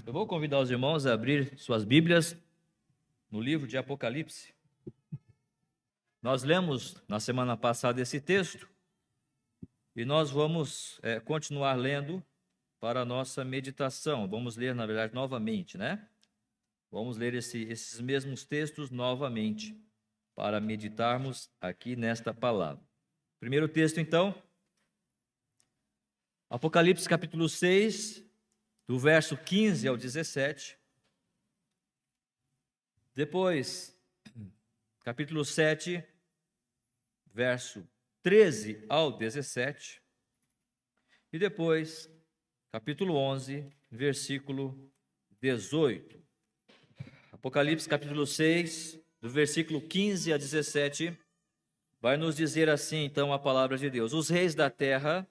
Eu vou convidar os irmãos a abrir suas Bíblias no livro de Apocalipse. Nós lemos na semana passada esse texto e nós vamos continuar lendo para a nossa meditação. Vamos ler, na verdade, novamente, né? Vamos ler esses mesmos textos novamente para meditarmos aqui nesta palavra. Primeiro texto, então, Apocalipse capítulo 6, do verso 15 ao 17. Depois, capítulo 7, verso 13 ao 17. E depois, capítulo 11, versículo 18. Apocalipse capítulo 6, do versículo 15 a 17, vai nos dizer assim, então, a palavra de Deus: os reis da terra,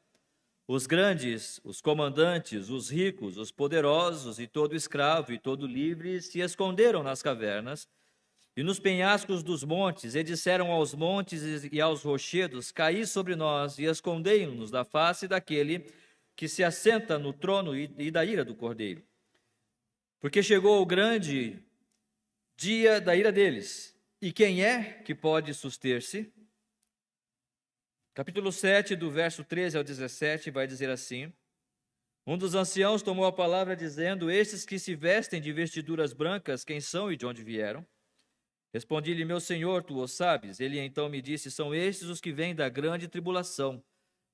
os grandes, os comandantes, os ricos, os poderosos e todo escravo e todo livre se esconderam nas cavernas e nos penhascos dos montes, e disseram aos montes e aos rochedos: caí sobre nós e escondei-nos da face daquele que se assenta no trono e da ira do Cordeiro. Porque chegou o grande dia da ira deles, e quem é que pode suster-se? Capítulo 7, do verso 13 ao 17, vai dizer assim: um dos anciãos tomou a palavra dizendo: estes que se vestem de vestiduras brancas, quem são e de onde vieram? Respondi-lhe: meu senhor, tu o sabes. Ele então me disse: são estes os que vêm da grande tribulação.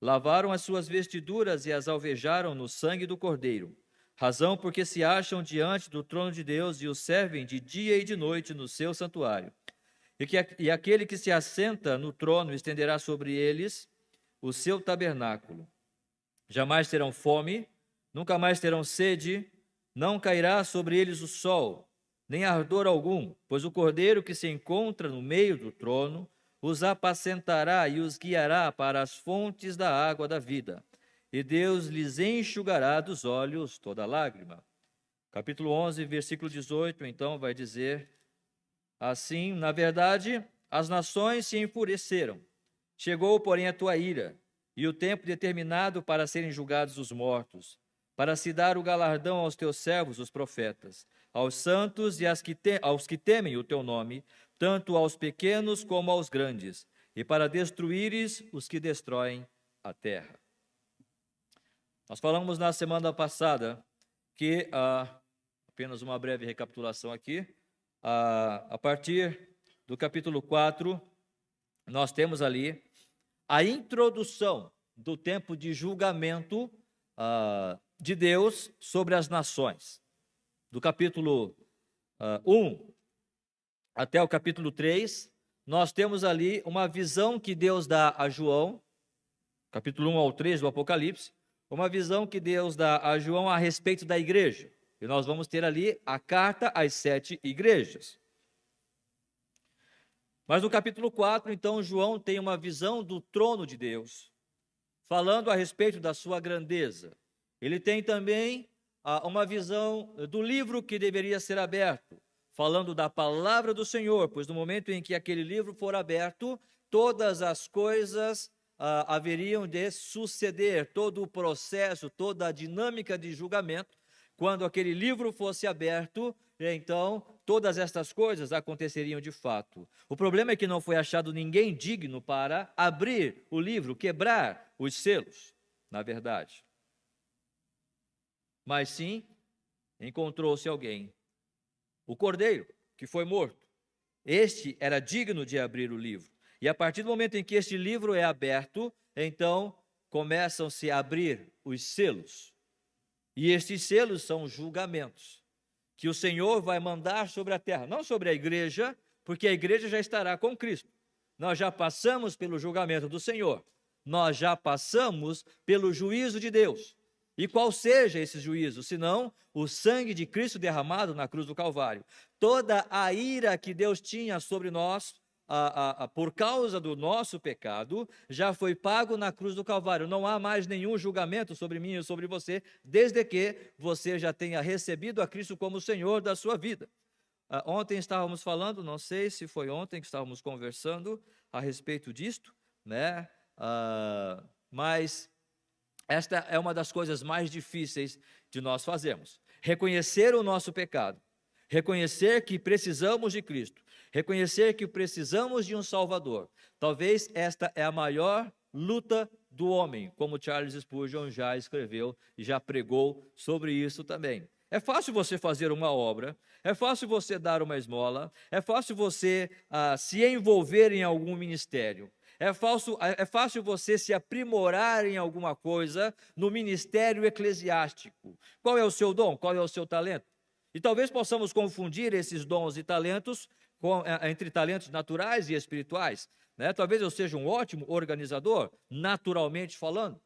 Lavaram as suas vestiduras e as alvejaram no sangue do Cordeiro. Razão porque se acham diante do trono de Deus e o servem de dia e de noite no seu santuário. E aquele que se assenta no trono estenderá sobre eles o seu tabernáculo. Jamais terão fome, nunca mais terão sede, não cairá sobre eles o sol, nem ardor algum, pois o Cordeiro que se encontra no meio do trono os apacentará e os guiará para as fontes da água da vida, e Deus lhes enxugará dos olhos toda lágrima. Capítulo 11, versículo 18, então, vai dizer assim: na verdade, as nações se enfureceram. Chegou, porém, a tua ira, e o tempo determinado para serem julgados os mortos, para se dar o galardão aos teus servos, os profetas, aos santos e aos que temem o teu nome, tanto aos pequenos como aos grandes, e para destruíres os que destroem a terra. Nós falamos na semana passada que, apenas uma breve recapitulação aqui, a partir do capítulo 4, nós temos ali a introdução do tempo de julgamento de Deus sobre as nações. Do capítulo 1 até o capítulo 3, nós temos ali uma visão que Deus dá a João, capítulo 1 ao 3 do Apocalipse, uma visão que Deus dá a João a respeito da igreja. E nós vamos ter ali a carta às 7 igrejas. Mas no capítulo 4, então, João tem uma visão do trono de Deus, falando a respeito da sua grandeza. Ele tem também uma visão do livro que deveria ser aberto, falando da palavra do Senhor, pois no momento em que aquele livro for aberto, todas as coisas haveriam de suceder, todo o processo, toda a dinâmica de julgamento. Quando aquele livro fosse aberto, então todas estas coisas aconteceriam de fato. O problema é que não foi achado ninguém digno para abrir o livro, quebrar os selos, na verdade. Mas sim, encontrou-se alguém, o Cordeiro, que foi morto. Este era digno de abrir o livro. E a partir do momento em que este livro é aberto, então começam-se a abrir os selos. E estes selos são julgamentos que o Senhor vai mandar sobre a terra, não sobre a igreja, porque a igreja já estará com Cristo. Nós já passamos pelo julgamento do Senhor, nós já passamos pelo juízo de Deus. E qual seja esse juízo, senão o sangue de Cristo derramado na cruz do Calvário. Toda a ira que Deus tinha sobre nós, por causa do nosso pecado, já foi pago na cruz do Calvário. Não há mais nenhum julgamento sobre mim e sobre você, desde que você já tenha recebido a Cristo como Senhor da sua vida. Ontem estávamos falando, não sei se foi ontem que estávamos conversando a respeito disto, né? Mas esta é uma das coisas mais difíceis de nós fazermos. reconhecer o nosso pecado, reconhecer que precisamos de Cristo, reconhecer que precisamos de um Salvador. Talvez esta é a maior luta do homem, como Charles Spurgeon já escreveu e já pregou sobre isso também. É fácil você fazer uma obra, é fácil você dar uma esmola, é fácil você se envolver em algum ministério, é fácil você se aprimorar em alguma coisa no ministério eclesiástico. Qual é o seu dom? Qual é o seu talento? E talvez possamos confundir esses dons e talentos entre talentos naturais e espirituais, né? Talvez eu seja um ótimo organizador, naturalmente falando.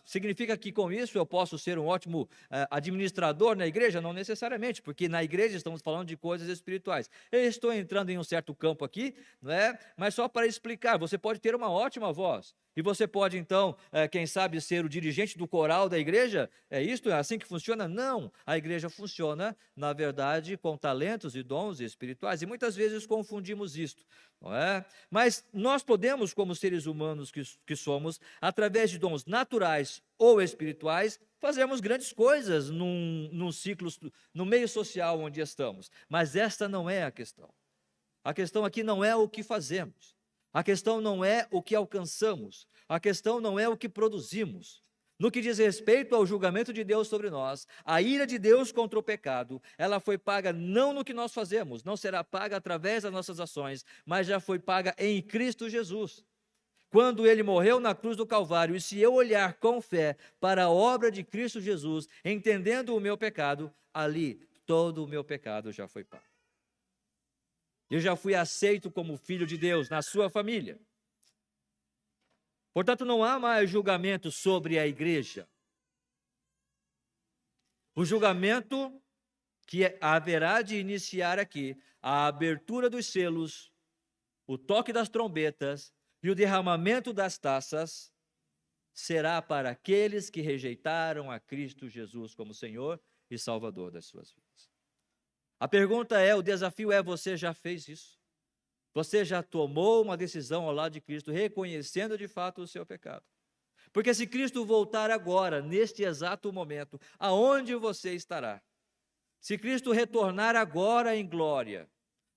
Significa que com isso eu posso ser um ótimo administrador na igreja? Não necessariamente, porque na igreja estamos falando de coisas espirituais. Eu estou entrando em um certo campo aqui, né? Mas só para explicar, você pode ter uma ótima voz, e você pode então, quem sabe, ser o dirigente do coral da igreja? É isto? É assim que funciona? Não, a igreja funciona, na verdade, com talentos e dons espirituais, e muitas vezes confundimos isto, não é? Mas nós podemos, como seres humanos que somos, através de dons naturais ou espirituais, fazermos grandes coisas num ciclo, no meio social onde estamos. Mas esta não é a questão. A questão aqui não é o que fazemos. A questão não é o que alcançamos. A questão não é o que produzimos. No que diz respeito ao julgamento de Deus sobre nós, a ira de Deus contra o pecado, ela foi paga não no que nós fazemos, não será paga através das nossas ações, mas já foi paga em Cristo Jesus. Quando ele morreu na cruz do Calvário, e se eu olhar com fé para a obra de Cristo Jesus, entendendo o meu pecado, ali todo o meu pecado já foi pago. Eu já fui aceito como filho de Deus na sua família. Portanto, não há mais julgamento sobre a igreja. O julgamento que haverá de iniciar aqui, a abertura dos selos, o toque das trombetas e o derramamento das taças, será para aqueles que rejeitaram a Cristo Jesus como Senhor e Salvador das suas vidas. A pergunta é, o desafio é, você já fez isso? Você já tomou uma decisão ao lado de Cristo, reconhecendo de fato o seu pecado? Porque se Cristo voltar agora, neste exato momento, aonde você estará? Se Cristo retornar agora em glória,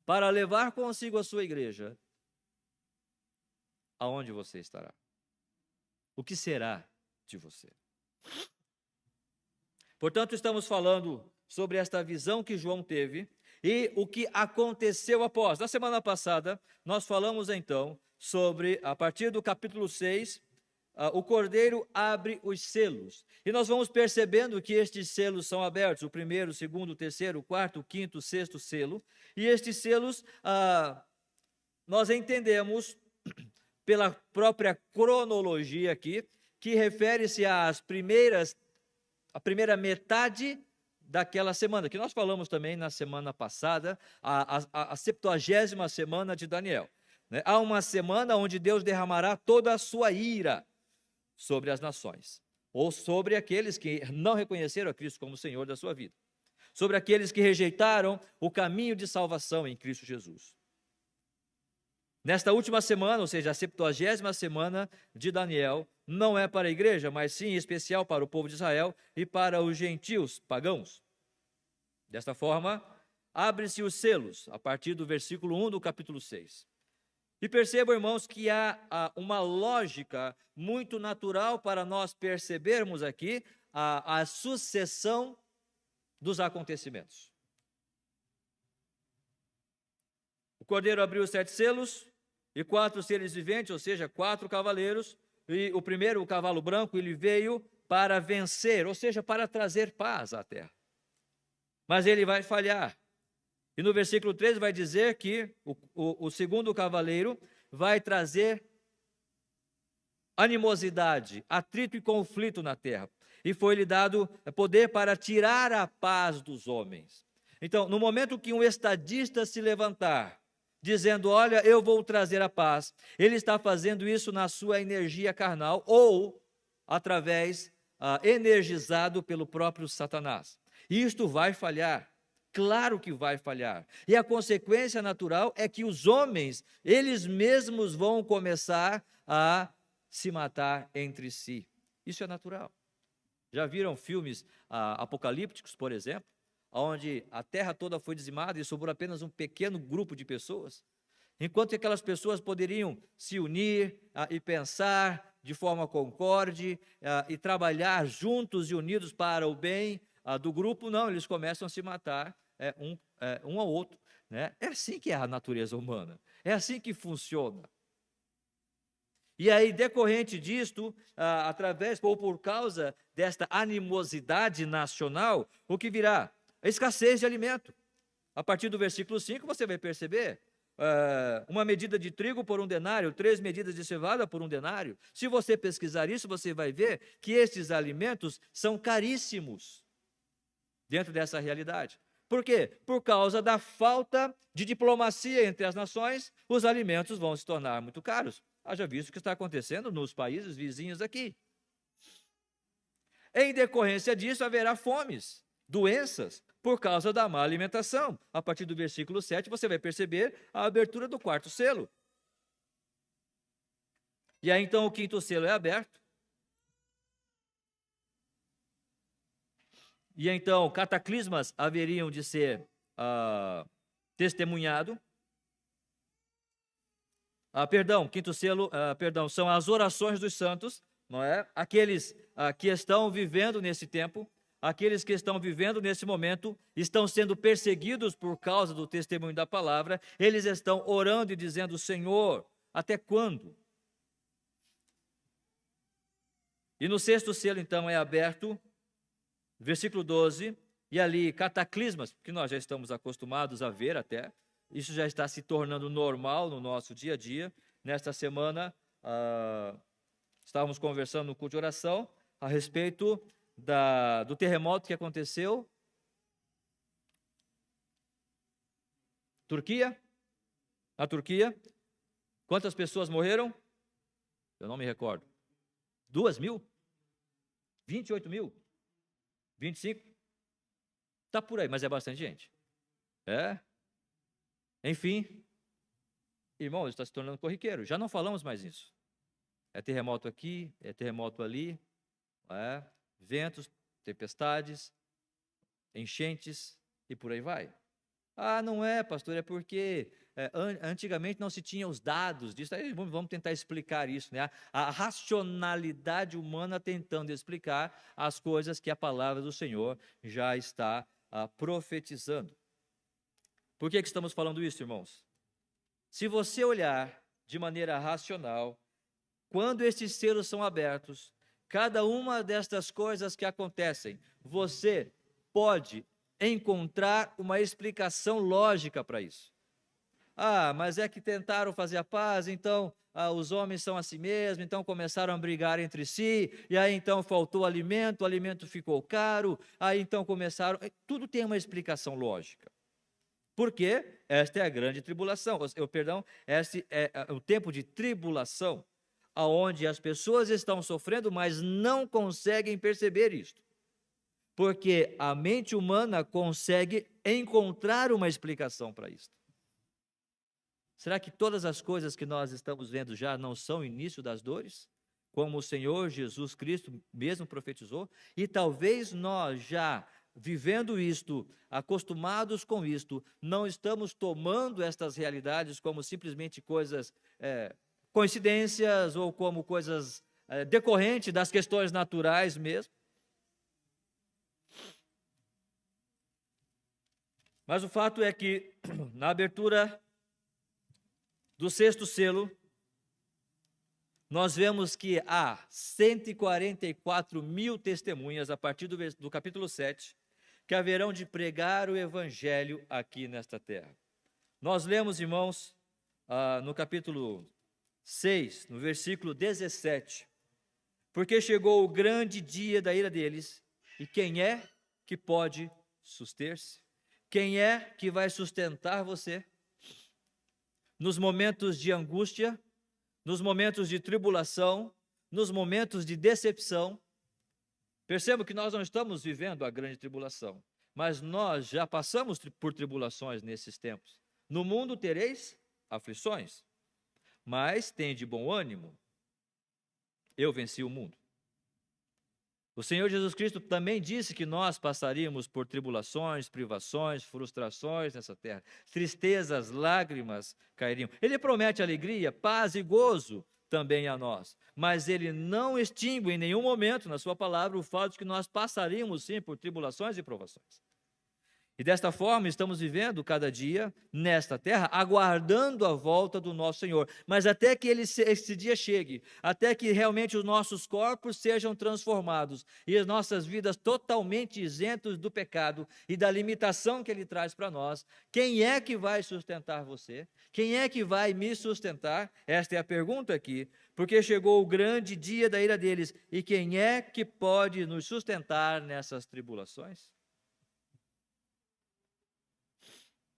para levar consigo a sua igreja, aonde você estará? O que será de você? Portanto, estamos falando sobre esta visão que João teve e o que aconteceu após. Na semana passada, nós falamos então sobre, a partir do capítulo 6, o Cordeiro abre os selos. E nós vamos percebendo que estes selos são abertos, o primeiro, o segundo, o terceiro, o quarto, o quinto, o sexto selo. E estes selos, nós entendemos, pela própria cronologia aqui, que refere-se a primeira metade daquela semana, que nós falamos também na semana passada, a 70ª semana de Daniel. Né? Há uma semana onde Deus derramará toda a sua ira sobre as nações, ou sobre aqueles que não reconheceram a Cristo como Senhor da sua vida, sobre aqueles que rejeitaram o caminho de salvação em Cristo Jesus. Nesta última semana, ou seja, a 70ª semana de Daniel, não é para a igreja, mas sim em especial para o povo de Israel e para os gentios pagãos. Desta forma, abrem-se os selos, a partir do versículo 1 do capítulo 6. E percebam, irmãos, que há uma lógica muito natural para nós percebermos aqui a sucessão dos acontecimentos. O Cordeiro abriu os 7 selos, e 4 seres viventes, ou seja, 4 cavaleiros, e o primeiro, o cavalo branco, ele veio para vencer, ou seja, para trazer paz à terra. Mas ele vai falhar. E no versículo 13 vai dizer que o segundo cavaleiro vai trazer animosidade, atrito e conflito na terra. E foi-lhe dado poder para tirar a paz dos homens. Então, no momento que um estadista se levantar, dizendo, olha, eu vou trazer a paz, ele está fazendo isso na sua energia carnal ou através, energizado pelo próprio Satanás. E isto vai falhar, claro que vai falhar. E a consequência natural é que os homens, eles mesmos vão começar a se matar entre si. Isso é natural. Já viram filmes apocalípticos, por exemplo, onde a terra toda foi dizimada e sobrou apenas um pequeno grupo de pessoas? Enquanto que aquelas pessoas poderiam se unir e pensar de forma concorde e trabalhar juntos e unidos para o bem do grupo, não, eles começam a se matar um ao outro, né? É assim que é a natureza humana, é assim que funciona. E aí, decorrente disto, através ou por causa desta animosidade nacional, o que virá? A escassez de alimento. A partir do versículo 5, você vai perceber, uma medida de trigo por 1 denário, 3 medidas de cevada por 1 denário. Se você pesquisar isso, você vai ver que estes alimentos são caríssimos dentro dessa realidade. Por quê? Por causa da falta de diplomacia entre as nações, os alimentos vão se tornar muito caros. Haja visto o que está acontecendo nos países vizinhos aqui. Em decorrência disso, haverá fomes, doenças, por causa da má alimentação. A partir do versículo 7, você vai perceber a abertura do 4º selo. E aí, então, o 5º selo é aberto. E então, cataclismas haveriam de ser testemunhado. Perdão, 5º selo, são as orações dos santos, não é? Aqueles que estão vivendo nesse tempo, aqueles que estão vivendo nesse momento, estão sendo perseguidos por causa do testemunho da palavra, eles estão orando e dizendo: Senhor, até quando? E no 6º selo, então, é aberto, versículo 12, e ali cataclismas, que nós já estamos acostumados a ver até, isso já está se tornando normal no nosso dia a dia. Nesta semana, estávamos conversando no culto de oração a respeito do terremoto que aconteceu. Na Turquia, quantas pessoas morreram? Eu não me recordo. 2.000? 28.000? 25? Está por aí, mas é bastante gente. Enfim, irmão, está se tornando corriqueiro. Já não falamos mais isso. É terremoto aqui, é terremoto ali, ventos, tempestades, enchentes e por aí vai. Não é, pastor, é porque antigamente não se tinha os dados disso. Aí vamos tentar explicar isso, né? A racionalidade humana tentando explicar as coisas que a palavra do Senhor já está profetizando. Por que estamos falando isso, irmãos? Se você olhar de maneira racional, quando estes selos são abertos, cada uma destas coisas que acontecem, você pode encontrar uma explicação lógica para isso. Mas é que tentaram fazer a paz, então os homens são assim mesmo, então começaram a brigar entre si, e aí então faltou alimento, o alimento ficou caro, aí então começaram... Tudo tem uma explicação lógica. Porque esta é a grande tribulação, este é o tempo de tribulação, aonde as pessoas estão sofrendo, mas não conseguem perceber isto. Porque a mente humana consegue encontrar uma explicação para isto. Será que todas as coisas que nós estamos vendo já não são o início das dores? Como o Senhor Jesus Cristo mesmo profetizou? E talvez nós já... vivendo isto, acostumados com isto, não estamos tomando estas realidades como simplesmente coisas, coincidências ou como coisas decorrentes das questões naturais mesmo. Mas o fato é que, na abertura do 6º selo, nós vemos que há 144.000 testemunhas, a partir do capítulo 7, que haverão de pregar o evangelho aqui nesta terra. Nós lemos, irmãos, no capítulo 6, no versículo 17, porque chegou o grande dia da ira deles, e quem é que pode suster-se? Quem é que vai sustentar você? Nos momentos de angústia, nos momentos de tribulação, nos momentos de decepção. Perceba que nós não estamos vivendo a grande tribulação, mas nós já passamos por tribulações nesses tempos. No mundo tereis aflições, mas tende bom ânimo. Eu venci o mundo. O Senhor Jesus Cristo também disse que nós passaríamos por tribulações, privações, frustrações nessa terra. Tristezas, lágrimas cairiam. Ele promete alegria, paz e gozo também a nós. Mas ele não extingue em nenhum momento na sua palavra o fato de que nós passaríamos sim por tribulações e provações. E desta forma estamos vivendo cada dia nesta terra, aguardando a volta do nosso Senhor. Mas até que esse dia chegue, até que realmente os nossos corpos sejam transformados e as nossas vidas totalmente isentos do pecado e da limitação que Ele traz para nós, quem é que vai sustentar você? Quem é que vai me sustentar? Esta é a pergunta aqui, porque chegou o grande dia da ira deles. E quem é que pode nos sustentar nessas tribulações?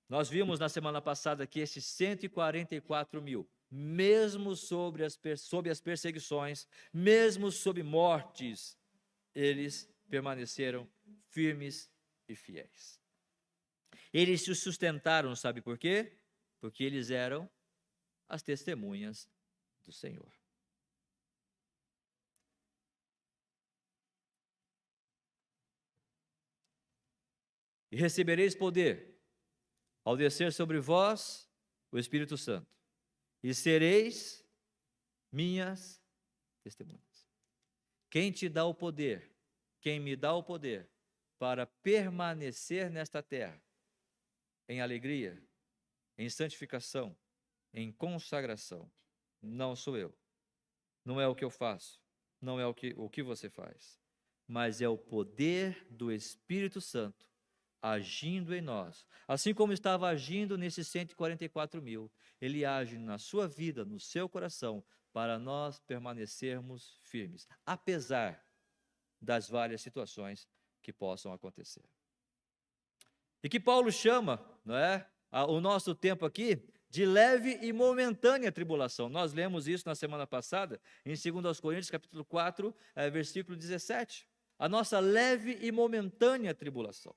Nós vimos na semana passada que esses 144 mil, mesmo sob as perseguições, mesmo sob mortes, eles permaneceram firmes e fiéis. Eles se sustentaram, sabe por quê? Porque eles eram as testemunhas do Senhor. E recebereis poder ao descer sobre vós o Espírito Santo, e sereis minhas testemunhas. Quem te dá o poder, quem me dá o poder para permanecer nesta terra, em alegria, em santificação, em consagração, não sou eu, não é o que eu faço, não é o que você faz, mas é o poder do Espírito Santo agindo em nós, assim como estava agindo nesses 144 mil, ele age na sua vida, no seu coração, para nós permanecermos firmes, apesar das várias situações que possam acontecer. E que Paulo chama, não é, o nosso tempo aqui, de leve e momentânea tribulação. Nós lemos isso na semana passada, em 2 Coríntios, capítulo 4, versículo 17. A nossa leve e momentânea tribulação.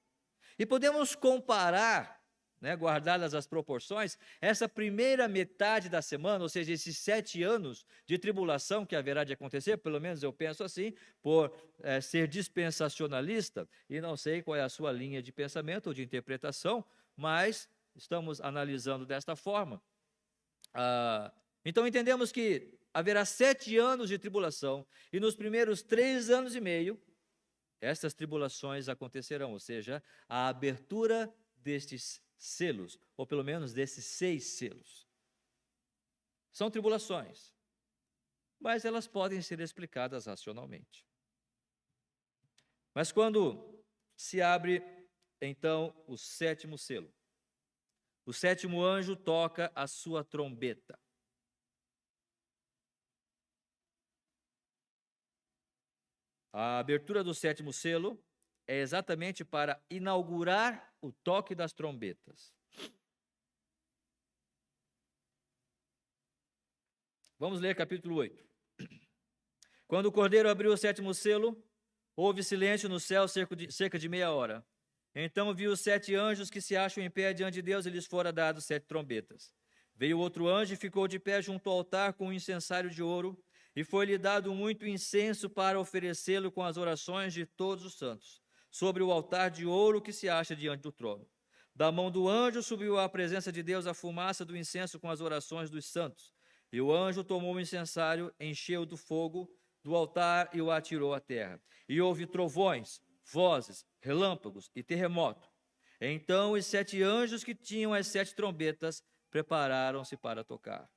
E podemos comparar, né, guardadas as proporções, essa primeira metade da semana, ou seja, esses 7 anos de tribulação que haverá de acontecer, pelo menos eu penso assim, por ser dispensacionalista, e não sei qual é a sua linha de pensamento ou de interpretação, mas estamos analisando desta forma. Então entendemos que haverá 7 anos de tribulação, e nos primeiros 3 anos e meio, estas tribulações acontecerão, ou seja, a abertura destes selos, ou pelo menos desses 6 selos. São tribulações, mas elas podem ser explicadas racionalmente. Mas quando se abre, então, o 7º selo, o 7º anjo toca a sua trombeta. A abertura do 7º selo é exatamente para inaugurar o toque das trombetas. Vamos ler capítulo 8. Quando o cordeiro abriu o 7º selo, houve silêncio no céu cerca de meia hora. Então viu os 7 anjos que se acham em pé diante de Deus, e lhes fora dados 7 trombetas. Veio outro anjo e ficou de pé junto ao altar com um incensário de ouro, e foi-lhe dado muito incenso para oferecê-lo com as orações de todos os santos, sobre o altar de ouro que se acha diante do trono. Da mão do anjo subiu à presença de Deus a fumaça do incenso com as orações dos santos. E o anjo tomou o incensário, encheu do fogo do altar e o atirou à terra. E houve trovões, vozes, relâmpagos e terremoto. Então os 7 anjos que tinham as 7 trombetas prepararam-se para tocar.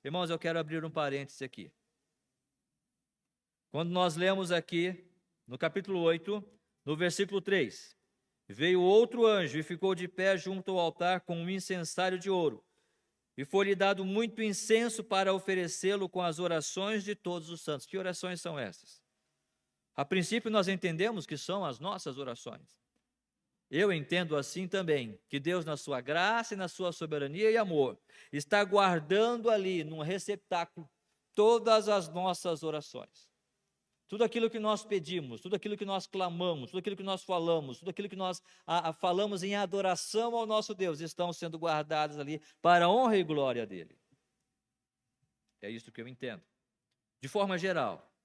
Irmãos, eu quero abrir um parêntese aqui. Quando nós lemos aqui, no capítulo 8, no versículo 3, veio outro anjo e ficou de pé junto ao altar com um incensário de ouro, e foi-lhe dado muito incenso para oferecê-lo com as orações de todos os santos. Que orações são essas? A princípio nós entendemos que são as nossas orações. Eu entendo assim também, que Deus, na sua graça e na sua soberania e amor, está guardando ali, num receptáculo, todas as nossas orações. Tudo aquilo que nós pedimos, tudo aquilo que nós clamamos, tudo aquilo que nós falamos, tudo aquilo que nós falamos em adoração ao nosso Deus, estão sendo guardados ali para a honra e glória dele. É isso que eu entendo, de forma geral.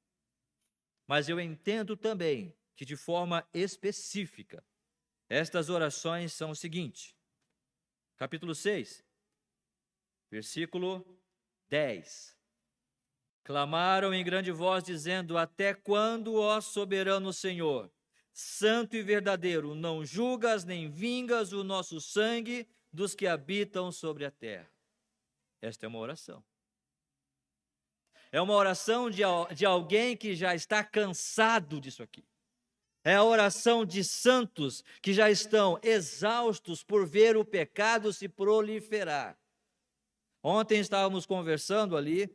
Mas eu entendo também que, de forma específica, estas orações são o seguinte. Capítulo 6, versículo 10. Clamaram em grande voz, dizendo: até quando, ó soberano Senhor, santo e verdadeiro, não julgas nem vingas o nosso sangue dos que habitam sobre a terra? Esta é uma oração. É uma oração de alguém que já está cansado disso aqui. É a oração de santos que já estão exaustos por ver o pecado se proliferar. Ontem estávamos conversando ali,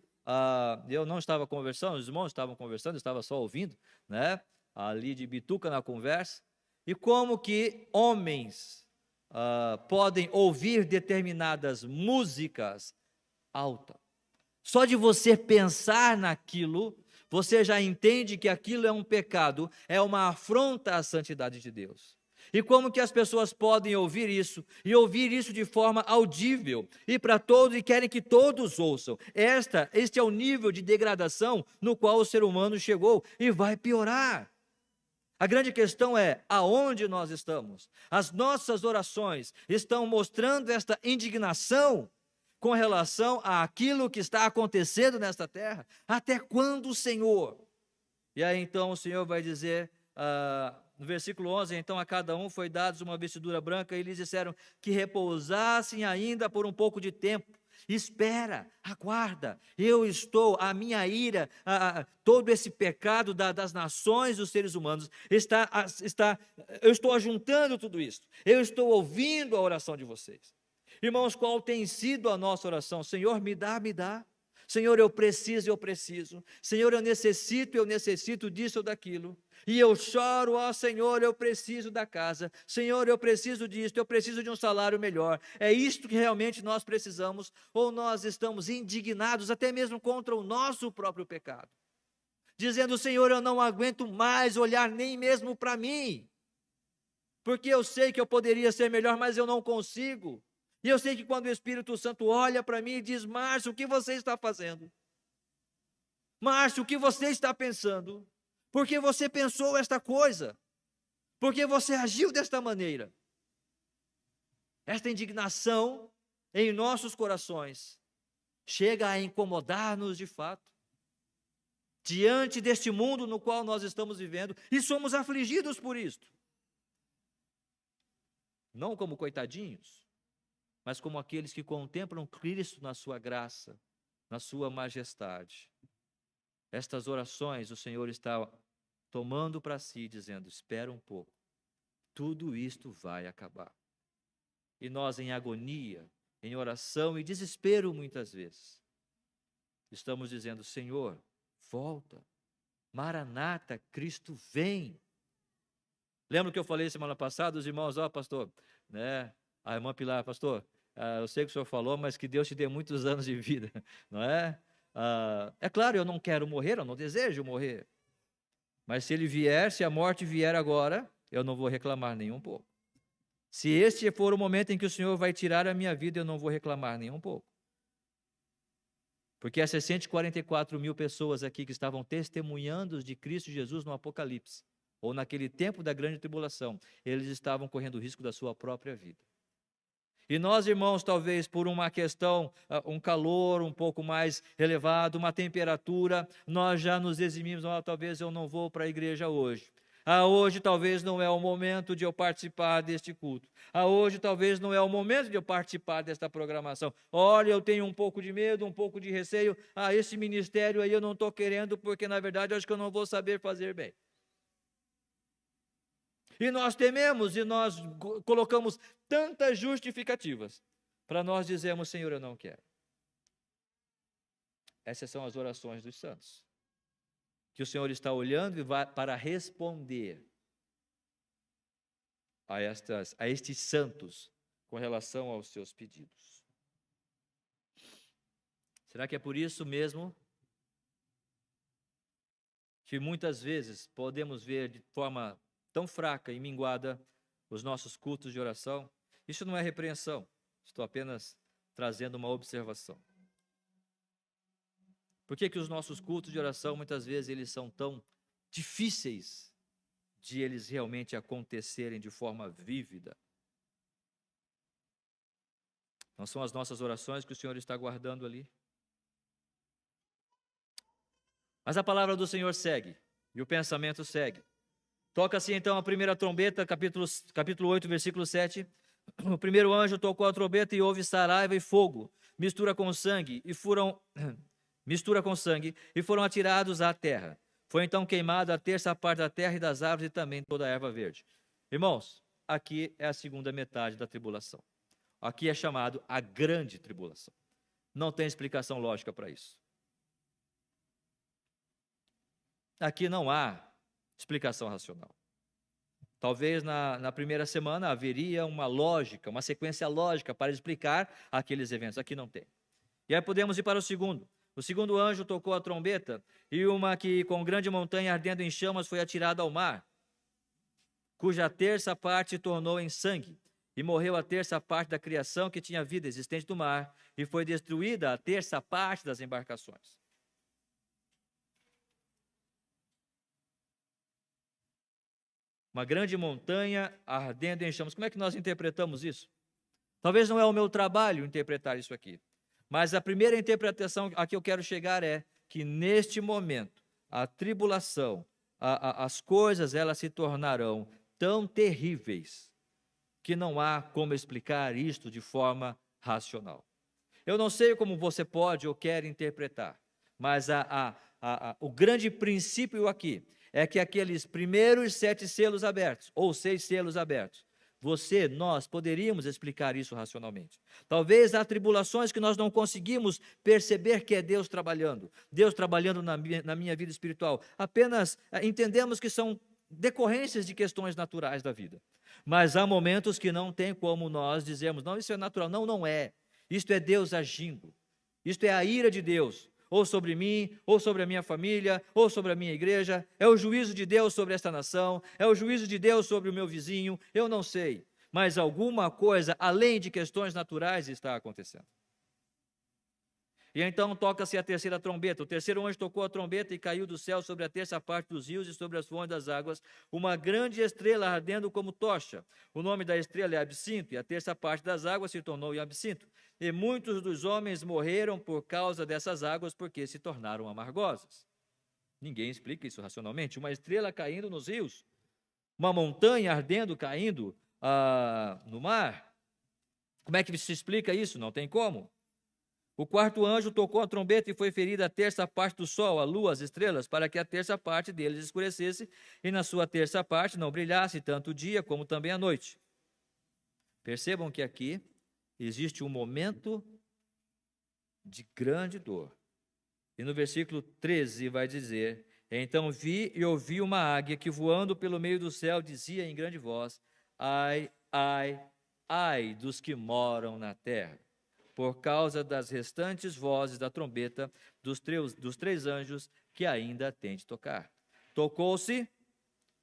eu não estava conversando, os irmãos estavam conversando, eu estava só ouvindo, né? Ali de bituca na conversa. E como que homens podem ouvir determinadas músicas altas. Só de você pensar naquilo, você já entende que aquilo é um pecado, é uma afronta à santidade de Deus. E como que as pessoas podem ouvir isso, e ouvir isso de forma audível, e para todos, e querem que todos ouçam. Este é o nível de degradação no qual o ser humano chegou, e vai piorar. A grande questão é, aonde nós estamos? As nossas orações estão mostrando esta indignação com relação àquilo que está acontecendo nesta terra? Até quando, Senhor? E aí então o Senhor vai dizer, no versículo 11, então a cada um foi dada uma vestidura branca, e lhes disseram que repousassem ainda por um pouco de tempo. Espera, aguarda, a minha ira, todo esse pecado das nações, dos seres humanos, eu estou ajuntando tudo isso, eu estou ouvindo a oração de vocês. Irmãos, qual tem sido a nossa oração? Senhor, me dá, me dá. Senhor, eu preciso. Senhor, eu necessito disso ou daquilo. E eu choro, ó Senhor, eu preciso da casa. Senhor, eu preciso disso, eu preciso de um salário melhor. É isto que realmente nós precisamos? Ou nós estamos indignados até mesmo contra o nosso próprio pecado? Dizendo, Senhor, eu não aguento mais olhar nem mesmo para mim. Porque eu sei que eu poderia ser melhor, mas eu não consigo. E eu sei que quando o Espírito Santo olha para mim e diz, Márcio, o que você está fazendo? Márcio, o que você está pensando? Por que você pensou esta coisa? Por que você agiu desta maneira? Esta indignação em nossos corações chega a incomodar-nos de fato, diante deste mundo no qual nós estamos vivendo, e somos afligidos por isto. Não como coitadinhos, mas como aqueles que contemplam Cristo na sua graça, na sua majestade. Estas orações o Senhor está tomando para si, dizendo, espera um pouco, tudo isto vai acabar. E nós em agonia, em oração e desespero muitas vezes, estamos dizendo, Senhor, volta, Maranata, Cristo vem. Lembra que eu falei semana passada, os irmãos, pastor, né? A irmã Pilar, pastor, eu sei que o senhor falou, mas que Deus te dê muitos anos de vida, não é? É claro, eu não quero morrer, eu não desejo morrer. Mas se a morte vier agora, eu não vou reclamar nem um pouco. Se este for o momento em que o Senhor vai tirar a minha vida, eu não vou reclamar nem um pouco. Porque essas 144 mil pessoas aqui que estavam testemunhando de Cristo Jesus no Apocalipse, ou naquele tempo da grande tribulação, eles estavam correndo o risco da sua própria vida. E nós, irmãos, talvez por uma questão, um calor um pouco mais elevado, uma temperatura, nós já nos eximimos, talvez eu não vou para a igreja hoje. Hoje talvez não é o momento de eu participar deste culto. Hoje talvez não é o momento de eu participar desta programação. Olha, eu tenho um pouco de medo, um pouco de receio. Esse ministério aí eu não estou querendo, porque na verdade eu acho que eu não vou saber fazer bem. E nós tememos e nós colocamos tantas justificativas para nós dizermos, Senhor, eu não quero. Essas são as orações dos santos, que o Senhor está olhando e vai para responder a estes santos com relação aos seus pedidos. Será que é por isso mesmo que muitas vezes podemos ver de forma tão fraca e minguada os nossos cultos de oração? Isso não é repreensão, estou apenas trazendo uma observação. Por que os nossos cultos de oração, muitas vezes, eles são tão difíceis de eles realmente acontecerem de forma vívida. Não são as nossas orações que o Senhor está guardando ali? Mas a palavra do Senhor segue, e o pensamento segue. Toca-se então a primeira trombeta, capítulo 8, versículo 7. O primeiro anjo tocou a trombeta e houve saraiva e fogo, mistura com sangue, e foram atirados à terra. Foi então queimada a terça parte da terra e das árvores e também toda a erva verde. Irmãos, aqui é a segunda metade da tribulação. Aqui é chamado a grande tribulação. Não tem explicação lógica para isso. Aqui não há explicação racional. Talvez na primeira semana haveria uma lógica, uma sequência lógica para explicar aqueles eventos. Aqui não tem. E aí podemos ir para o segundo. O segundo anjo tocou a trombeta e uma que com grande montanha ardendo em chamas foi atirada ao mar, cuja terça parte se tornou em sangue. E morreu a terça parte da criação que tinha vida existente do mar, e foi destruída a terça parte das embarcações. Uma grande montanha ardendo em chamas. Como é que nós interpretamos isso? Talvez não é o meu trabalho interpretar isso aqui, mas a primeira interpretação a que eu quero chegar é que neste momento, a tribulação, as coisas elas se tornarão tão terríveis que não há como explicar isto de forma racional. Eu não sei como você pode ou quer interpretar, mas o grande princípio aqui é que aqueles primeiros 7 selos abertos, ou 6 selos abertos, nós poderíamos explicar isso racionalmente. Talvez há tribulações que nós não conseguimos perceber que é Deus trabalhando na minha vida espiritual. Apenas entendemos que são decorrências de questões naturais da vida. Mas há momentos que não tem como nós dizermos, não, isso é natural. Não, não é. Isto é Deus agindo. Isto é a ira de Deus, ou sobre mim, ou sobre a minha família, ou sobre a minha igreja. É o juízo de Deus sobre esta nação, é o juízo de Deus sobre o meu vizinho, eu não sei. Mas alguma coisa, além de questões naturais, está acontecendo. E então toca-se a terceira trombeta. O terceiro anjo tocou a trombeta e caiu do céu sobre a terça parte dos rios e sobre as fontes das águas uma grande estrela ardendo como tocha. O nome da estrela é Absinto, e a terça parte das águas se tornou em absinto. E muitos dos homens morreram por causa dessas águas, porque se tornaram amargosas. Ninguém explica isso racionalmente. Uma estrela caindo nos rios, uma montanha ardendo, caindo no mar. Como é que se explica isso? Não tem como. O quarto anjo tocou a trombeta e foi ferida a terça parte do sol, a lua, as estrelas, para que a terça parte deles escurecesse e na sua terça parte não brilhasse tanto o dia como também a noite. Percebam que aqui existe um momento de grande dor. E no versículo 13 vai dizer: então vi e ouvi uma águia que voando pelo meio do céu dizia em grande voz: ai, ai, ai dos que moram na terra, por causa das restantes vozes da trombeta dos 3 anjos que ainda têm de tocar. Tocou-se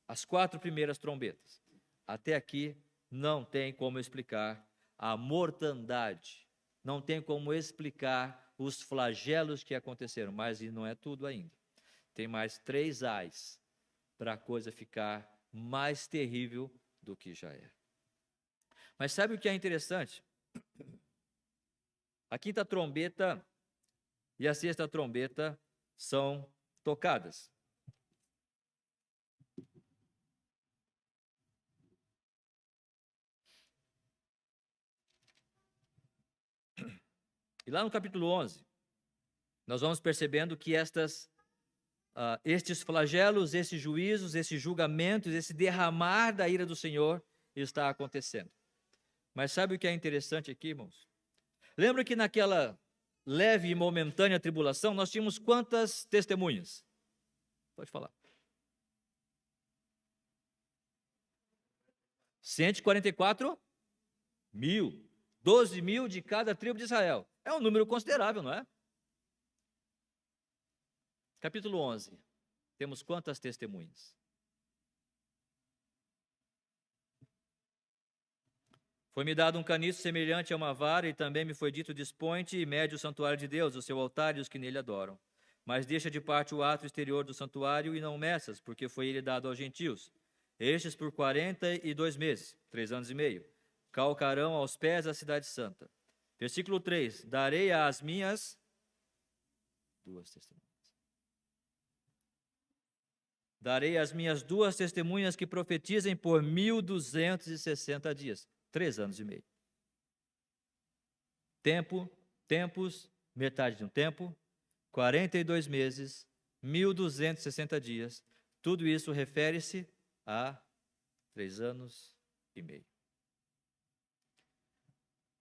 as 4 primeiras trombetas. Até aqui não tem como explicar a mortandade, não tem como explicar os flagelos que aconteceram, mas não é tudo ainda. Tem mais 3 ais para a coisa ficar mais terrível do que já é. Mas sabe o que é interessante? A quinta trombeta e a sexta trombeta são tocadas. E lá no capítulo 11, nós vamos percebendo que estes flagelos, esses juízos, esses julgamentos, esse derramar da ira do Senhor está acontecendo. Mas sabe o que é interessante aqui, irmãos? Lembra que naquela leve e momentânea tribulação, nós tínhamos quantas testemunhas? Pode falar. 144 mil. 12 mil de cada tribo de Israel. É um número considerável, não é? Capítulo 11. Temos quantas testemunhas? Foi-me dado um caniço semelhante a uma vara, e também me foi dito: dispõe-te e mede o santuário de Deus, o seu altar e os que nele adoram. mas deixa de parte o ato exterior do santuário e não Messas, porque foi ele dado aos gentios. Estes por 42 meses, 3 anos e meio, calcarão aos pés a cidade santa. Versículo 3, darei às minhas duas testemunhas. Darei as minhas 2 testemunhas que profetizem por 1260 dias, 3 anos e meio. Tempos, metade de um tempo, 42 meses, 1260 dias, tudo isso refere-se a 3 anos e meio.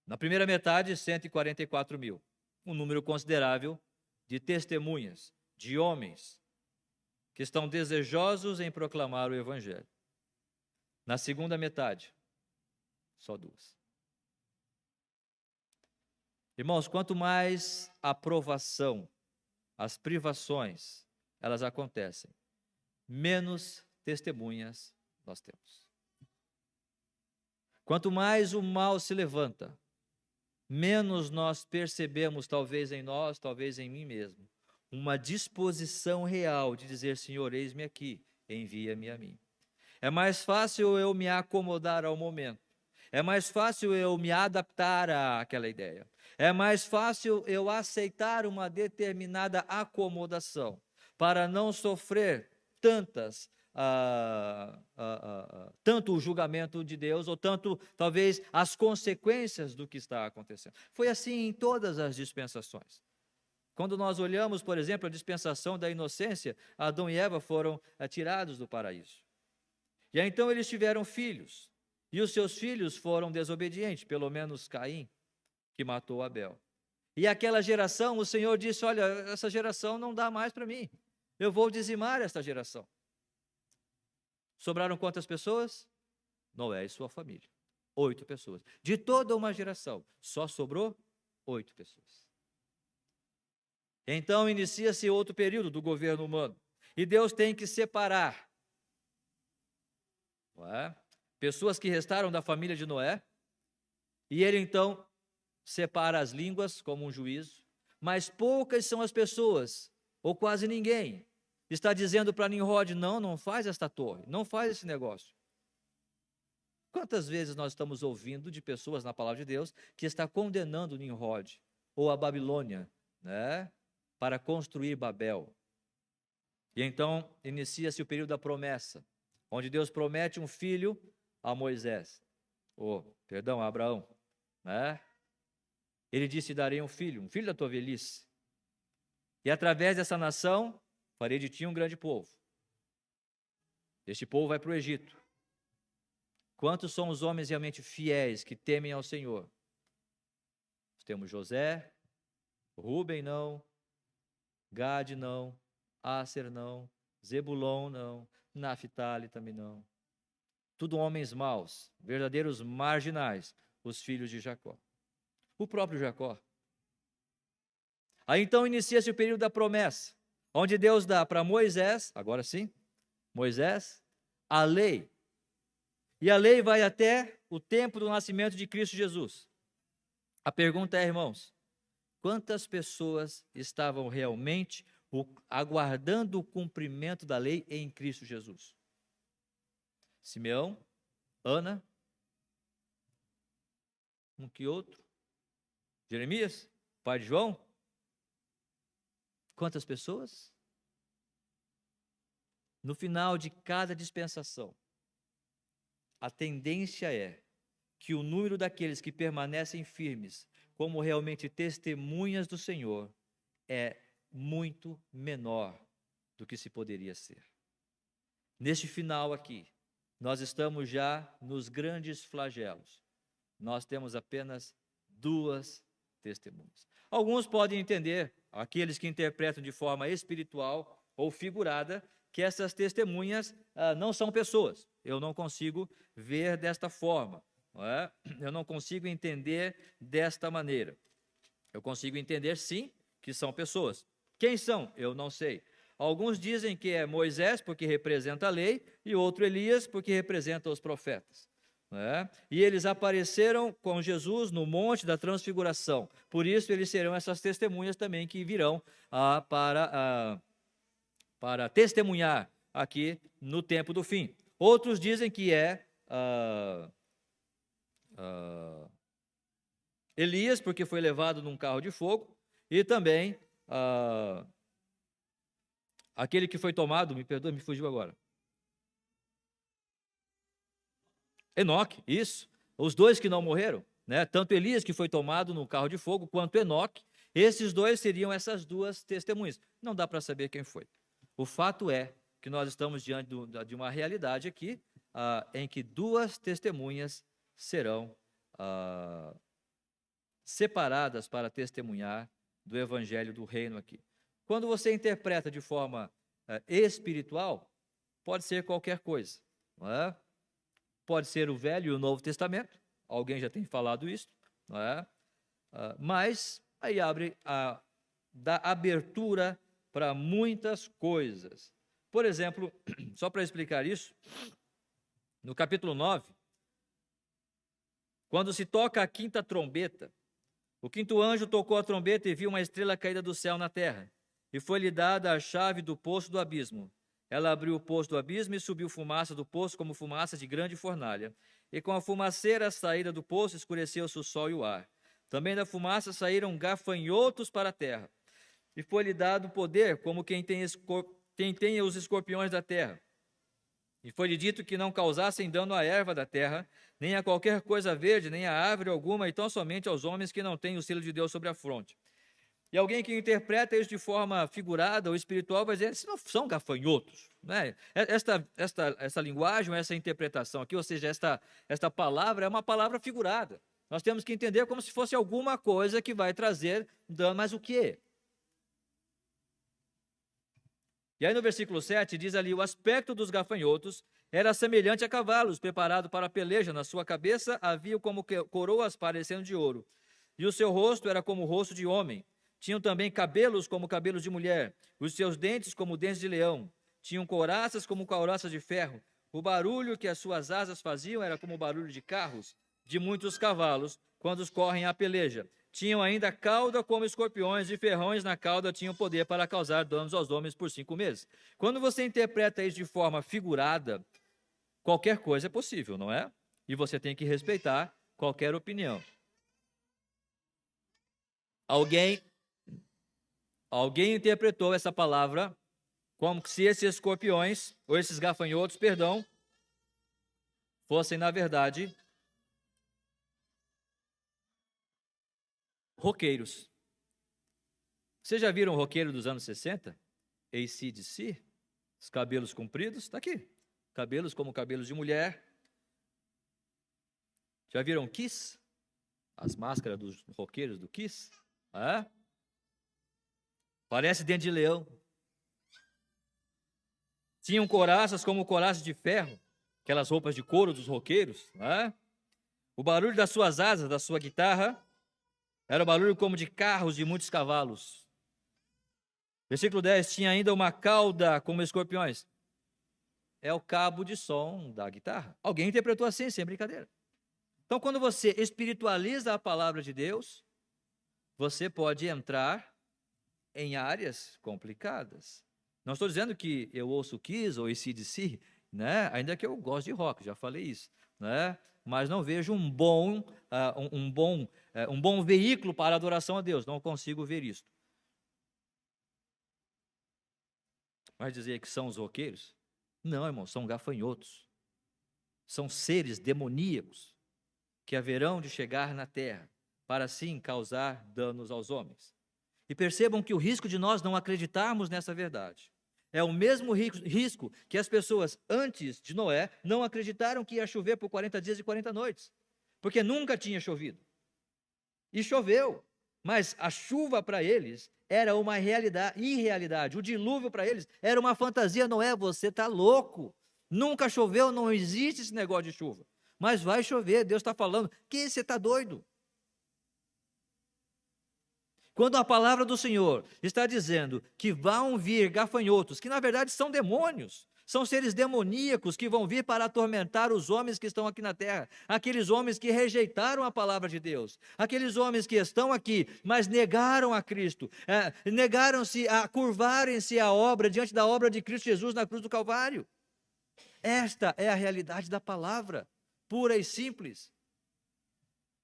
Na primeira metade, 144 mil, um número considerável de testemunhas, de homens que estão desejosos em proclamar o Evangelho. Na segunda metade, só 2. Irmãos, quanto mais a provação, as privações, elas acontecem, menos testemunhas nós temos. Quanto mais o mal se levanta, menos nós percebemos, talvez em nós, talvez em mim mesmo, uma disposição real de dizer: Senhor, eis-me aqui, envia-me a mim. É mais fácil eu me acomodar ao momento. É mais fácil eu me adaptar àquela ideia. É mais fácil eu aceitar uma determinada acomodação para não sofrer tanto o julgamento de Deus, ou tanto, talvez, as consequências do que está acontecendo. Foi assim em todas as dispensações. Quando nós olhamos, por exemplo, a dispensação da inocência, Adão e Eva foram tirados do paraíso. E aí, então eles tiveram filhos, e os seus filhos foram desobedientes, pelo menos Caim, que matou Abel. E aquela geração, o Senhor disse: olha, essa geração não dá mais para mim, eu vou dizimar esta geração. Sobraram quantas pessoas? Noé e sua família, 8 pessoas. De toda uma geração, só sobrou 8 pessoas. Então inicia-se outro período do governo humano, e Deus tem que separar, não é? Pessoas que restaram da família de Noé, e ele então separa as línguas como um juízo, mas poucas são as pessoas, ou quase ninguém, está dizendo para Nimrod: não faz esta torre, não faz esse negócio. Quantas vezes nós estamos ouvindo de pessoas na palavra de Deus que está condenando Nimrod, ou a Babilônia, né, para construir Babel? E então inicia-se o período da promessa, onde Deus promete um filho a Moisés, a Abraão, né? Ele disse: darei um filho da tua velhice, e através dessa nação farei de ti um grande povo. Este povo vai para o Egito. Quantos são os homens realmente fiéis que temem ao Senhor? Nós temos José, Rúben não, Gade não, Áser não, Zebulon não, Naphtali também não. Tudo homens maus, verdadeiros marginais, os filhos de Jacó. O próprio Jacó. Aí então inicia-se o período da promessa, onde Deus dá para Moisés, agora sim, Moisés, a lei. E a lei vai até o tempo do nascimento de Cristo Jesus. A pergunta é, irmãos, quantas pessoas estavam realmente aguardando o cumprimento da lei em Cristo Jesus? Simeão, Ana, um que outro, Jeremias, pai de João. Quantas pessoas? No final de cada dispensação, a tendência é que o número daqueles que permanecem firmes, como realmente testemunhas do Senhor, é muito menor do que se poderia ser. Neste final aqui, nós estamos já nos grandes flagelos. Nós temos apenas 2 testemunhas. Alguns podem entender, aqueles que interpretam de forma espiritual ou figurada, que essas testemunhas não são pessoas. Eu não consigo ver desta forma, não é? Eu não consigo entender desta maneira. Eu consigo entender, sim, que são pessoas. Quem são? Eu não sei. Alguns dizem que é Moisés, porque representa a lei, e outro Elias, porque representa os profetas. né? E eles apareceram com Jesus no Monte da Transfiguração. Por isso, eles serão essas testemunhas também que virão para testemunhar aqui no tempo do fim. Outros dizem que é Elias, porque foi levado num carro de fogo, e também aquele que foi tomado, me perdoe, me fugiu agora. Enoque, isso. Os dois que não morreram, né? Tanto Elias, que foi tomado no carro de fogo, quanto Enoque, esses dois seriam essas duas testemunhas. Não dá para saber quem foi. O fato é que nós estamos diante de uma realidade aqui, em que duas testemunhas serão separadas para testemunhar do evangelho do reino aqui. Quando você interpreta de forma espiritual, pode ser qualquer coisa, não é? Pode ser o Velho e o Novo Testamento, alguém já tem falado isso, não é? Mas aí dá abertura para muitas coisas. Por exemplo, só para explicar isso, no capítulo 9, quando se toca a quinta trombeta, o quinto anjo tocou a trombeta e viu uma estrela caída do céu na terra, e foi-lhe dada a chave do poço do abismo. Ela abriu o poço do abismo e subiu fumaça do poço como fumaça de grande fornalha. E com a fumaceira saída do poço escureceu-se o sol e o ar. Também da fumaça saíram gafanhotos para a terra. E foi-lhe dado poder como quem tem os escorpiões da terra. E foi-lhe dito que não causassem dano à erva da terra, nem a qualquer coisa verde, nem a árvore alguma, e tão somente aos homens que não têm o selo de Deus sobre a fronte. E alguém que interpreta isso de forma figurada ou espiritual vai dizer, esses não são gafanhotos, né? Esta linguagem, essa interpretação aqui, ou seja, esta palavra é uma palavra figurada. Nós temos que entender como se fosse alguma coisa que vai trazer dano, mas o quê? E aí no versículo 7 diz ali, o aspecto dos gafanhotos era semelhante a cavalos, preparado para a peleja. Na sua cabeça havia como coroas parecendo de ouro. E o seu rosto era como o rosto de homem. Tinham também cabelos como cabelos de mulher, os seus dentes como dentes de leão. Tinham couraças como couraças de ferro. O barulho que as suas asas faziam era como o barulho de carros, de muitos cavalos, quando correm à peleja. Tinham ainda cauda como escorpiões, e ferrões na cauda tinham poder para causar danos aos homens por 5 meses. Quando você interpreta isso de forma figurada, qualquer coisa é possível, não é? E você tem que respeitar qualquer opinião. Alguém interpretou essa palavra como se esses escorpiões, ou esses gafanhotos, fossem, na verdade, roqueiros. Vocês já viram o roqueiro dos anos 60? AC/DC? Os cabelos compridos? Está aqui. Cabelos como cabelos de mulher. Já viram Kiss? As máscaras dos roqueiros do Kiss? Parece dente de leão. Tinham couraças como couraças de ferro, aquelas roupas de couro dos roqueiros. O barulho das suas asas, da sua guitarra, era o barulho como de carros de muitos cavalos. Versículo 10, tinha ainda uma cauda como escorpiões. É o cabo de som da guitarra. Alguém interpretou assim, sem brincadeira. Então, quando você espiritualiza a palavra de Deus, você pode entrar em áreas complicadas. Não estou dizendo que eu ouço Kiss ou AC/DC, né? Ainda que eu gosto de rock, já falei isso, né? Mas não vejo um bom veículo para a adoração a Deus. Não consigo ver isso. Vai dizer que são os roqueiros? Não, irmão, são gafanhotos. São seres demoníacos que haverão de chegar na terra para assim causar danos aos homens. E percebam que o risco de nós não acreditarmos nessa verdade é o mesmo risco que as pessoas antes de Noé não acreditaram que ia chover por 40 dias e 40 noites, porque nunca tinha chovido. E choveu, mas a chuva para eles era uma irrealidade. O dilúvio para eles era uma fantasia. Noé, você está louco. Nunca choveu, não existe esse negócio de chuva. Mas vai chover, Deus está falando. Que você está doido? Quando a palavra do Senhor está dizendo que vão vir gafanhotos, que na verdade são demônios, São seres demoníacos que vão vir para atormentar os homens que estão aqui na terra, aqueles homens que rejeitaram a palavra de Deus, aqueles homens que estão aqui, mas negaram a Cristo, negaram-se a curvarem-se à obra, diante da obra de Cristo Jesus na cruz do Calvário. Esta é a realidade da palavra, pura e simples.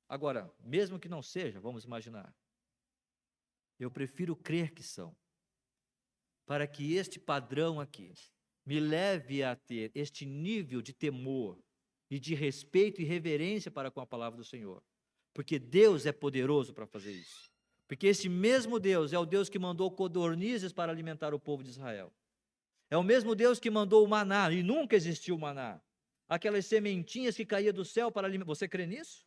Agora, mesmo que não seja, vamos imaginar, eu prefiro crer que são, para que este padrão aqui me leve a ter este nível de temor e de respeito e reverência para com a palavra do Senhor, porque Deus é poderoso para fazer isso, porque esse mesmo Deus é o Deus que mandou codornizes para alimentar o povo de Israel, é o mesmo Deus que mandou o maná, e nunca existiu o maná, aquelas sementinhas que caíam do céu para alimentar. Você crê nisso?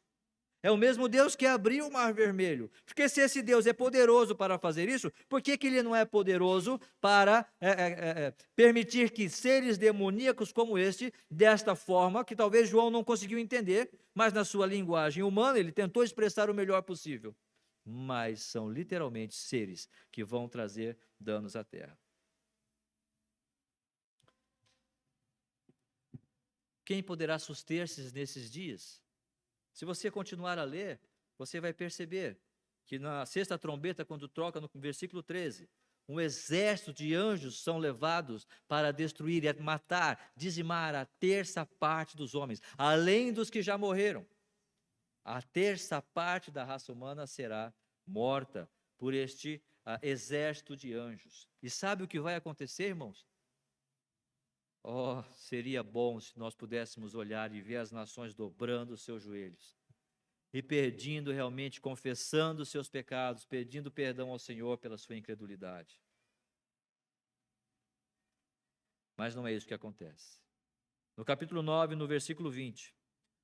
É o mesmo Deus que abriu o mar vermelho. Porque se esse Deus é poderoso para fazer isso, por que ele não é poderoso para permitir que seres demoníacos como este, desta forma, que talvez João não conseguiu entender, mas na sua linguagem humana ele tentou expressar o melhor possível. Mas são literalmente seres que vão trazer danos à terra. Quem poderá suster-se nesses dias? Se você continuar a ler, você vai perceber que na sexta trombeta, quando troca no versículo 13, um exército de anjos são levados para destruir, matar, dizimar a terça parte dos homens, além dos que já morreram. A terça parte da raça humana será morta por este exército de anjos. E sabe o que vai acontecer, irmãos? Oh, seria bom se nós pudéssemos olhar e ver as nações dobrando os seus joelhos e pedindo realmente, confessando os seus pecados, pedindo perdão ao Senhor pela sua incredulidade. Mas não é isso que acontece. No capítulo 9, no versículo 20,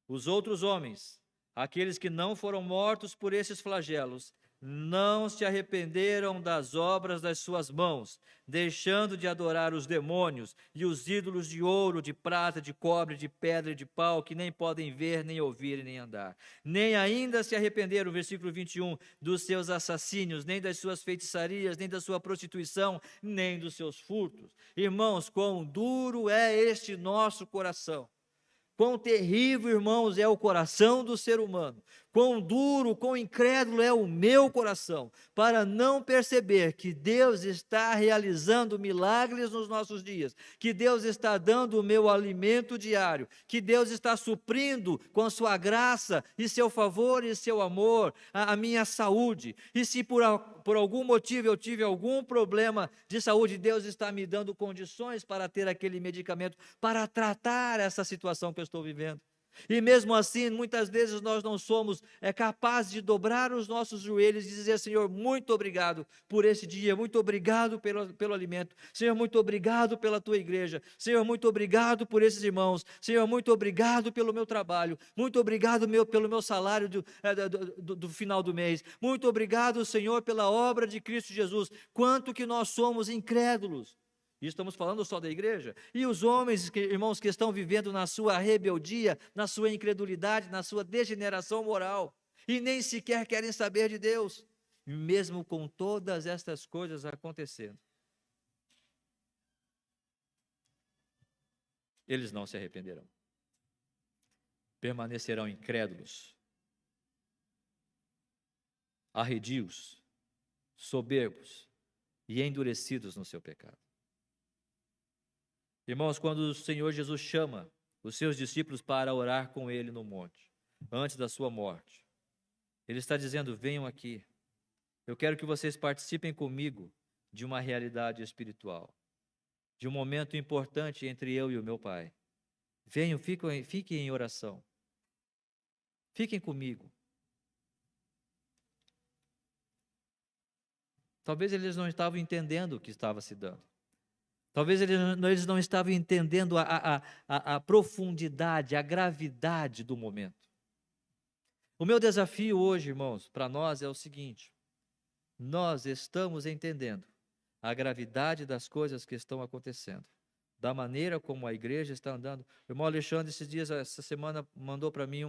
os outros homens, aqueles que não foram mortos por esses flagelos, não se arrependeram das obras das suas mãos, deixando de adorar os demônios e os ídolos de ouro, de prata, de cobre, de pedra e de pau, que nem podem ver, nem ouvir, nem andar. Nem ainda se arrependeram, versículo 21, dos seus assassínios, nem das suas feitiçarias, nem da sua prostituição, nem dos seus furtos. Irmãos, quão duro é este nosso coração. Quão terrível, irmãos, é o coração do ser humano, quão duro, quão incrédulo é o meu coração, para não perceber que Deus está realizando milagres nos nossos dias, que Deus está dando o meu alimento diário, que Deus está suprindo com a sua graça e seu favor e seu amor a minha saúde. E se por algum motivo eu tive algum problema de saúde, Deus está me dando condições para ter aquele medicamento, para tratar essa situação que eu estou vivendo. E mesmo assim, muitas vezes nós não somos capazes de dobrar os nossos joelhos e dizer: Senhor, muito obrigado por esse dia, muito obrigado pelo alimento, Senhor, muito obrigado pela tua igreja, Senhor, muito obrigado por esses irmãos, Senhor, muito obrigado pelo meu trabalho, muito obrigado pelo meu salário do final do mês, muito obrigado, Senhor, pela obra de Cristo Jesus. Quanto que nós somos incrédulos. E estamos falando só da igreja. E os homens, irmãos, que estão vivendo na sua rebeldia, na sua incredulidade, na sua degeneração moral, e nem sequer querem saber de Deus, mesmo com todas estas coisas acontecendo, eles não se arrependerão, permanecerão incrédulos, arredios, soberbos e endurecidos no seu pecado. Irmãos, quando o Senhor Jesus chama os seus discípulos para orar com Ele no monte, antes da sua morte, Ele está dizendo: venham aqui, eu quero que vocês participem comigo de uma realidade espiritual, de um momento importante entre eu e o meu Pai. Venham, fiquem em oração, fiquem comigo. Talvez eles não estavam entendendo o que estava se dando. Talvez eles não estavam entendendo a profundidade, a gravidade do momento. O meu desafio hoje, irmãos, para nós é o seguinte: nós estamos entendendo a gravidade das coisas que estão acontecendo, da maneira como a igreja está andando. O irmão Alexandre, essa semana, mandou para mim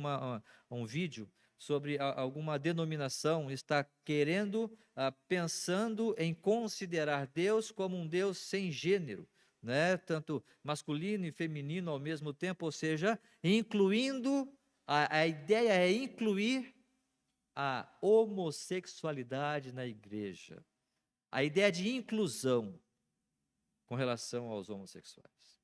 um vídeo sobre alguma denominação está querendo, pensando em considerar Deus como um Deus sem gênero, né? Tanto masculino e feminino ao mesmo tempo, ou seja, incluindo, a ideia é incluir a homossexualidade na igreja. A ideia de inclusão com relação aos homossexuais.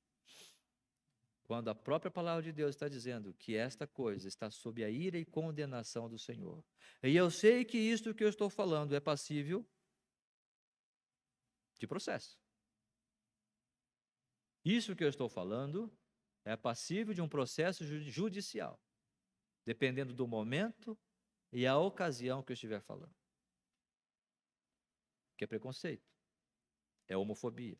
Quando a própria palavra de Deus está dizendo que esta coisa está sob a ira e condenação do Senhor. E eu sei que isto que eu estou falando é passível de processo. Isso que eu estou falando é passível de um processo judicial, dependendo do momento e a ocasião que eu estiver falando. Que é preconceito, é homofobia.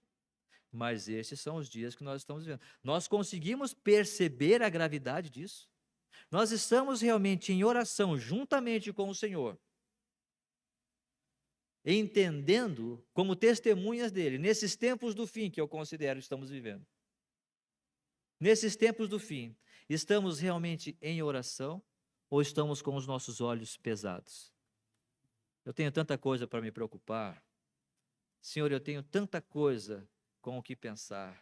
Mas esses são os dias que nós estamos vivendo. Nós conseguimos perceber a gravidade disso? Nós estamos realmente em oração juntamente com o Senhor, entendendo como testemunhas dele, nesses tempos do fim que eu considero que estamos vivendo. Nesses tempos do fim, estamos realmente em oração ou estamos com os nossos olhos pesados? Eu tenho tanta coisa para me preocupar. Senhor, eu tenho tanta coisa com o que pensar.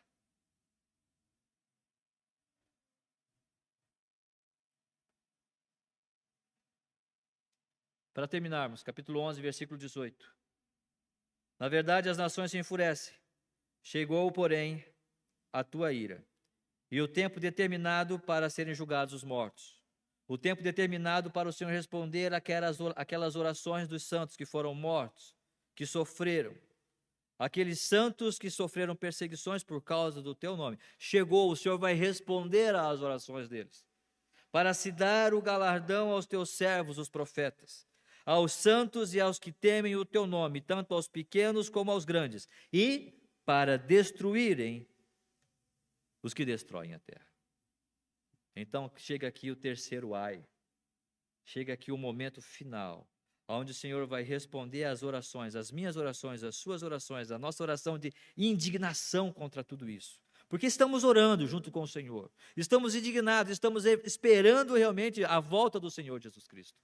Para terminarmos, capítulo 11, versículo 18. Na verdade, as nações se enfurecem. Chegou, porém, a tua ira, e o tempo determinado para serem julgados os mortos. O tempo determinado para o Senhor responder aquelas orações dos santos que foram mortos, que sofreram. Aqueles santos que sofreram perseguições por causa do teu nome. Chegou, o Senhor vai responder às orações deles. Para se dar o galardão aos teus servos, os profetas, aos santos e aos que temem o teu nome, tanto aos pequenos como aos grandes, e para destruírem os que destroem a terra. Então chega aqui o terceiro ai, chega aqui o momento final, onde o Senhor vai responder às orações, às minhas orações, às suas orações, a nossa oração de indignação contra tudo isso. Porque estamos orando junto com o Senhor, estamos indignados, estamos esperando realmente a volta do Senhor Jesus Cristo.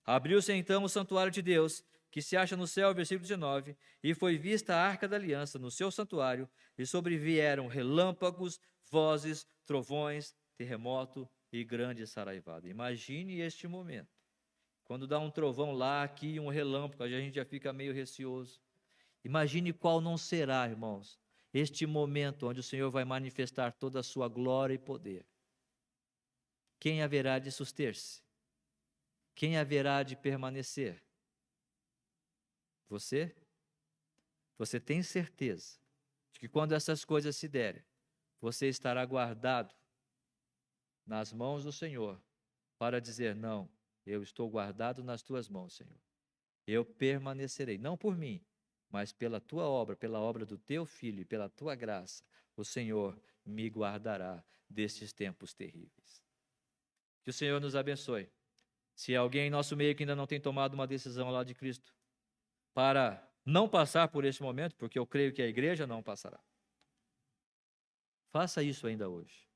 Abriu-se então o santuário de Deus, que se acha no céu, versículo 19, e foi vista a arca da aliança no seu santuário, e sobrevieram relâmpagos, vozes, trovões, terremoto e grande saraivada. Imagine este momento. Quando dá um trovão lá, aqui, um relâmpago, a gente já fica meio receoso. Imagine qual não será, irmãos, este momento onde o Senhor vai manifestar toda a sua glória e poder. Quem haverá de suster-se? Quem haverá de permanecer? Você? Você tem certeza de que quando essas coisas se derem, você estará guardado nas mãos do Senhor para dizer: não, eu estou guardado nas tuas mãos, Senhor. Eu permanecerei, não por mim, mas pela tua obra, pela obra do teu Filho e pela tua graça, o Senhor me guardará destes tempos terríveis. Que o Senhor nos abençoe. Se alguém em nosso meio que ainda não tem tomado uma decisão ao lado de Cristo, para não passar por este momento, porque eu creio que a igreja não passará, faça isso ainda hoje.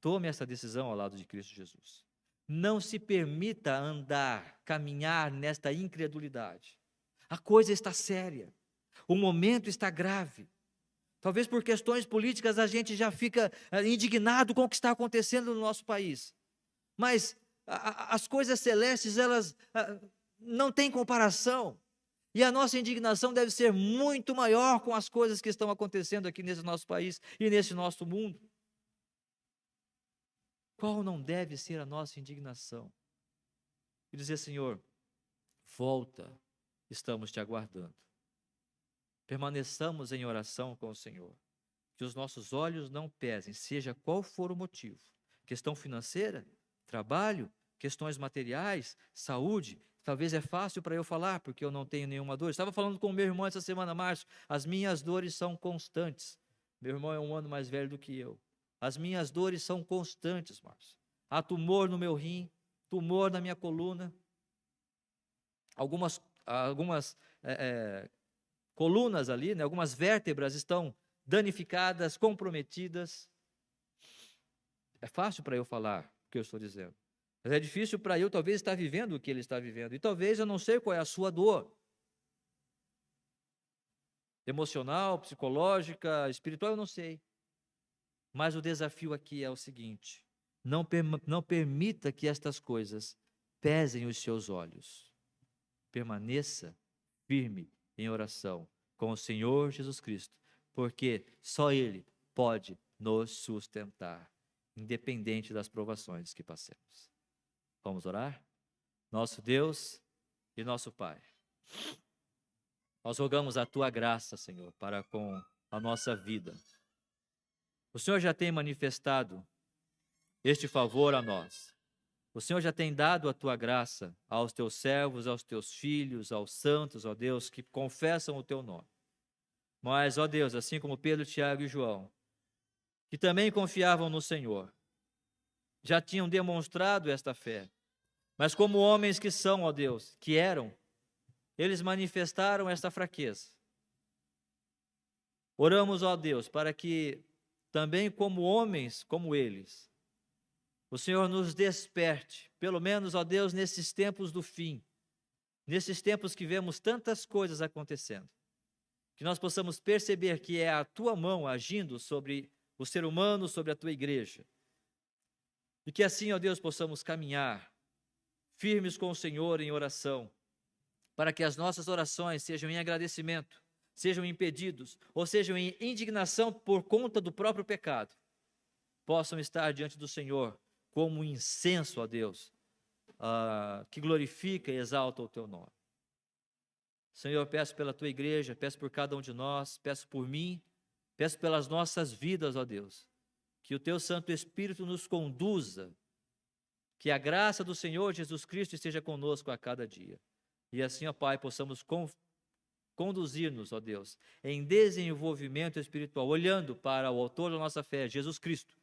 Tome essa decisão ao lado de Cristo Jesus. Não se permita andar, caminhar nesta incredulidade. A coisa está séria. O momento está grave. Talvez por questões políticas a gente já fica indignado com o que está acontecendo no nosso país. Mas as coisas celestes, elas não têm comparação. E a nossa indignação deve ser muito maior com as coisas que estão acontecendo aqui nesse nosso país e nesse nosso mundo. Qual não deve ser a nossa indignação? E dizer: Senhor, volta, estamos te aguardando. Permaneçamos em oração com o Senhor. Que os nossos olhos não pesem, seja qual for o motivo. Questão financeira, trabalho, questões materiais, saúde. Talvez é fácil para eu falar, porque eu não tenho nenhuma dor. Estava falando com o meu irmão essa semana, Márcio. As minhas dores são constantes. Meu irmão é um ano mais velho do que eu. As minhas dores são constantes, Márcio. Há tumor no meu rim, tumor na minha coluna. Algumas colunas ali, né, algumas vértebras estão danificadas, comprometidas. É fácil para eu falar o que eu estou dizendo. Mas é difícil para eu, talvez, estar vivendo o que ele está vivendo. E talvez eu não sei qual é a sua dor. emocional, psicológica, espiritual, eu não sei. Mas o desafio aqui é o seguinte: não permita que estas coisas pesem os seus olhos. Permaneça firme em oração com o Senhor Jesus Cristo, porque só Ele pode nos sustentar, independente das provações que passemos. Vamos orar? Nosso Deus e nosso Pai, nós rogamos a Tua graça, Senhor, para com a nossa vida. O Senhor já tem manifestado este favor a nós. O Senhor já tem dado a Tua graça aos Teus servos, aos Teus filhos, aos santos, ó Deus, que confessam o Teu nome. Mas, ó Deus, assim como Pedro, Tiago e João, que também confiavam no Senhor, já tinham demonstrado esta fé. Mas como homens que são, ó Deus, que eram, eles manifestaram esta fraqueza. Oramos, ó Deus, para que também como homens, como eles, o Senhor nos desperte, pelo menos, ó Deus, nesses tempos do fim, nesses tempos que vemos tantas coisas acontecendo, que nós possamos perceber que é a Tua mão agindo sobre o ser humano, sobre a Tua igreja. E que assim, ó Deus, possamos caminhar firmes com o Senhor em oração, para que as nossas orações sejam em agradecimento, sejam em pedidos, ou sejam em indignação por conta do próprio pecado, possam estar diante do Senhor como um incenso a Deus, que glorifica e exalta o Teu nome. Senhor, peço pela Tua igreja, peço por cada um de nós, peço por mim, peço pelas nossas vidas, ó Deus, que o Teu Santo Espírito nos conduza, que a graça do Senhor Jesus Cristo esteja conosco a cada dia. E assim, ó Pai, possamos conduzir-nos, ó Deus, em desenvolvimento espiritual, olhando para o autor da nossa fé, Jesus Cristo,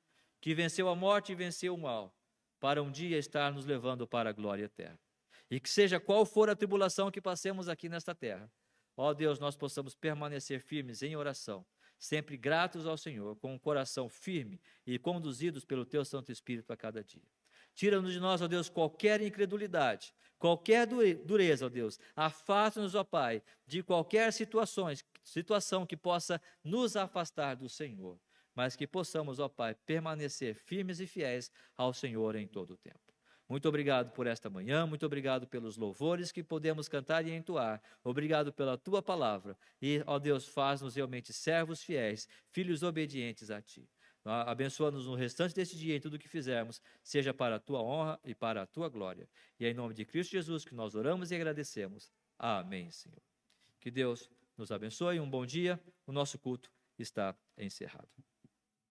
que venceu a morte e venceu o mal, para um dia estar nos levando para a glória eterna. E que seja qual for a tribulação que passemos aqui nesta terra, ó Deus, nós possamos permanecer firmes em oração, sempre gratos ao Senhor, com um coração firme e conduzidos pelo Teu Santo Espírito a cada dia. Tira-nos de nós, ó Deus, qualquer incredulidade, qualquer dureza, ó Deus. Afasta-nos, ó Pai, de qualquer situação que possa nos afastar do Senhor, mas que possamos, ó Pai, permanecer firmes e fiéis ao Senhor em todo o tempo. Muito obrigado por esta manhã, muito obrigado pelos louvores que podemos cantar e entoar. Obrigado pela Tua palavra. E, ó Deus, faz-nos realmente servos fiéis, filhos obedientes a Ti. Abençoa-nos no restante deste dia e tudo o que fizermos, seja para a Tua honra e para a Tua glória. E é em nome de Cristo Jesus que nós oramos e agradecemos. Amém, Senhor. Que Deus nos abençoe, um bom dia. O nosso culto está encerrado.